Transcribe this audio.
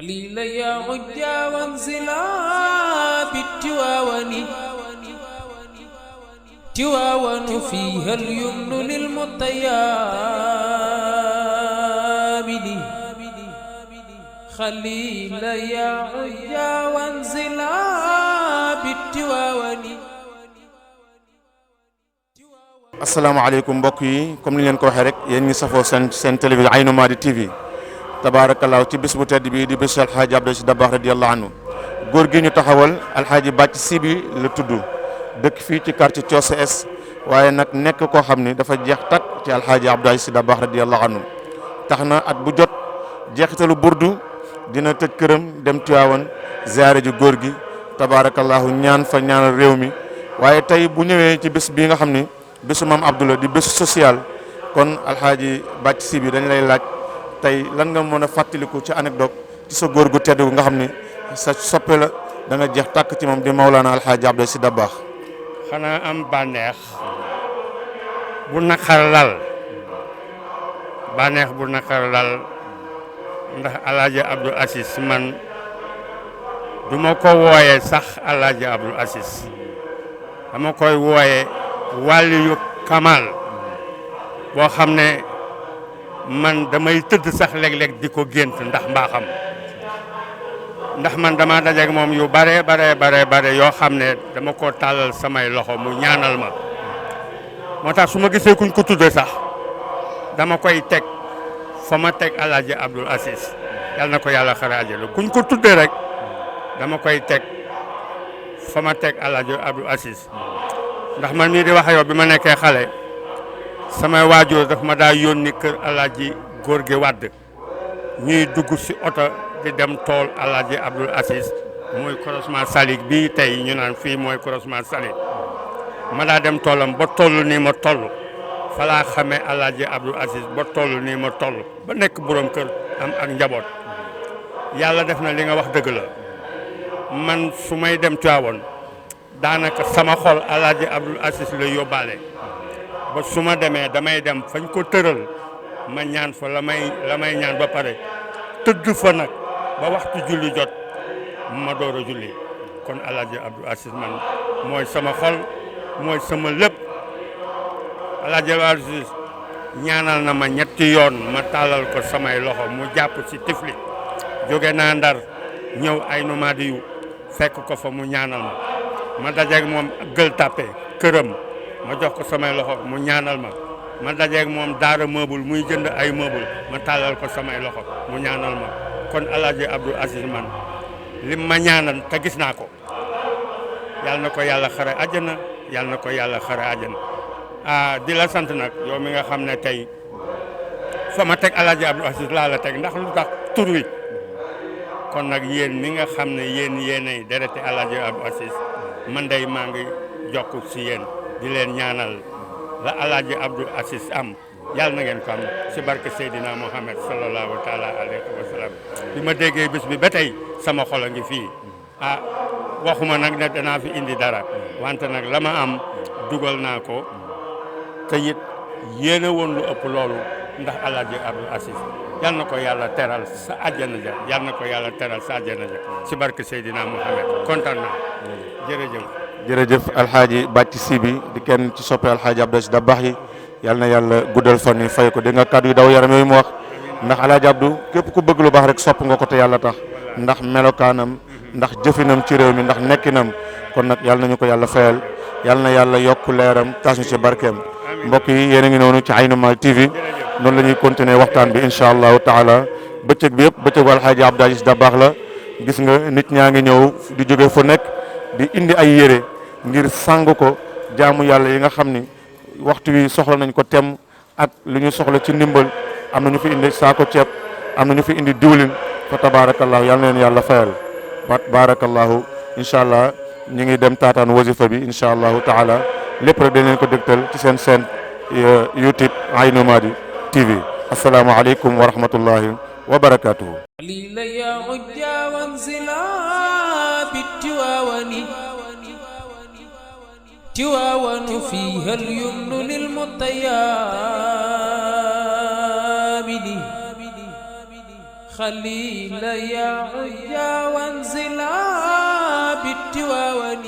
قليل يا عجا وانزلا بالتواون تواون فيها اليمن للمطيابد خليل يا عجا وانزلا بالتواون. asalaamaaleykum mbokk yi comme ni leen ko waxee rek yéen ñi safoo seen télévision Aynou Mady TV tabaarakallaahu ci bis bu tedd bii di bis alxaaji Abdou Aziz Dabakh radiyallahu anhu góor gi ñu taxawal alxaaji Bàcc Sibi la tudd dëkk fii ci quartier Coose es waaye nag nekk koo xam ni dafa jeex takk ci alxaaji Abdou Aziz Dabakh radiyallahu anhu tax na at bu jot jeexitalu burdu dina tëj këram dem Tiwaawan ziyaare ji góor gi tabaarakallaahu ñaan fa ñaanal réew mi waaye tey bu ñëwee ci bis bii nga xam ni bésu maam Abdoulaye di bésu social kon alxaaji Bàcc Sibi dañ lay laaj tey lan nga mën a fàttaliku ci anecdote ci sa góor gu tedd nga xam ne sa soppe la da nga jeex tàkk ci moom di Mawlana alxaaji Abdou Aziz Dabakh. xanaa am bànneex bu naqar lal bànneex bu naqar lal ndax alxaaji Abdou Aziz man du ma ko wooyee sax alxaaji Abdou Aziz dama koy wooyee wàlliyu kamal boo xam ne man damay tëdd sax léeg-léeg di ko gént ndax mbaaxam ndax man dama dajeeg moom yu bare yoo xam ne dama ko tàllal samay loxo mu ñaanal ma moo tax su ma gisee kuñ ko tudde sax dama koy teg fa ma teg alaaji Abdou Aziz yal na ko yàlla xare àjjana kuñ ko tudde rek dama koy teg fa ma teg alaaji Abdou Aziz ndax man mii di wax yow bi ma nekkee xale samay waajur daf ma daa yónni kër alaaji góor gi Wàdd ñuy dugg si oto di dem tool alaaji Abdou Aziz mooy croisement Salik bii tey ñu naan fii mooy croisement Salik ma daa dem toolam ba toll nii ma toll fa laa xamee alaaji Abdou Aziz ba toll nii ma toll ba nekk borom kër am ak njaboot yàlla def na li nga wax dëgg la man su may dem Tiwaawan daanaka sama xol alaaji Abdou Aziz la yóbbaale ba su ma demee damay dem fañ ko tëral ma ñaan fa la may ñaan ba pare tëdd fa nag ba waxtu julli jot ma door a julli kon alaaji Abdou Aziz man mooy sama xol mooy sama lépp alaaji Abdou Aziz ñaanal na ma ñetti yoon ma tàllal ko samay loxo mu jàpp ci tifli jóge naa Ndar ñëw Aynou Mady yu fekk ko fa mu ñaanal ma dajeeg moom Gueule Tapée këram ma jox ko samay loxo mu ñaanal ma dajeeg moom daara meuble muy jënd ay meuble ma tàllal ko samay loxo mu ñaanal ma kon alaaji Abdou Aziz man lim ma ñaanal te gis naa ko yàlla na ko yàlla xare àjjana yàlla na ko yàlla xare àjjana di la sant nag yow mi nga xam ne tey fa ma teg alaaji Abdou Aziz laa la teg ndax lu tax tur wi kon nag yéen mi nga xam ne yéenay dereti alaaji Abdou Aziz man day maa ngi jokk ci yéen di leen ñaanal la alaaji Abdou Aziz am yàlla na ngeen ko am ci barke Seydina Muhammad sallallahu taala alayhi wa sallam bi ma déggee bés bi ba tey sama xol a ngi fii waxuma nag ne danaa fi indi dara wante nag la ma am dugal naa ko te it yéene woon lu ëpp loolu ndax alaaji Abdou Aziz yal na ko yàlla teral sa àjjana ja yal na ko yàlla teral sa àjjana ja ci barke Seydina Muhammad kontaan naa jërëjëf alxaaji Bàcc Sibi di kenn ci soppe alxaaji Abdou Aziz Dabakh yi yal na yàlla guddal fan yi fay ko dégg nga kàddu yu daw yaram yooyu mu wax ndax alxaaji Abdou képp ku bëgg lu baax rek sopp nga ko te yàlla tax ndax melokaanam ndax jëfinam ci réew mi ndax nekkinam kon nag yal nañu ko yàlla fayal yal na yàlla yokk leeram taas ñu ci barkeem mbokk yi yéen a ngi noonu ci Aynou Mady TV noonu la ñuy continuer waxtaan bi incha allahu taala bëccëg bi yëpp bëccëgu alxaaji Abdou Aziz Dabakh la gis nga nit ñaa ngi ñëw di jóge fu nekk di indi ay yére ngir sàng ko jaamu yàlla yi nga xam ni waxtu wi soxla nañ ko tem ak lu ñu soxla ci ndimbal am na ñu fi indi saako ceeb am na ñu fi indi diwlin fa tabarakallahu yal na leen yàlla fayal barakallahu incha allah ñu ngi dem taataan wasifa bi incha allahu taala lépp rek dañ leen ko dégtal ci seen YouTube Aynou Mady TV asalaamaaleykum wa rahmatullahi wa barakatuhu. تواون فيها اليمن للمطيابد خليل يا عيا وانزلا بالتواون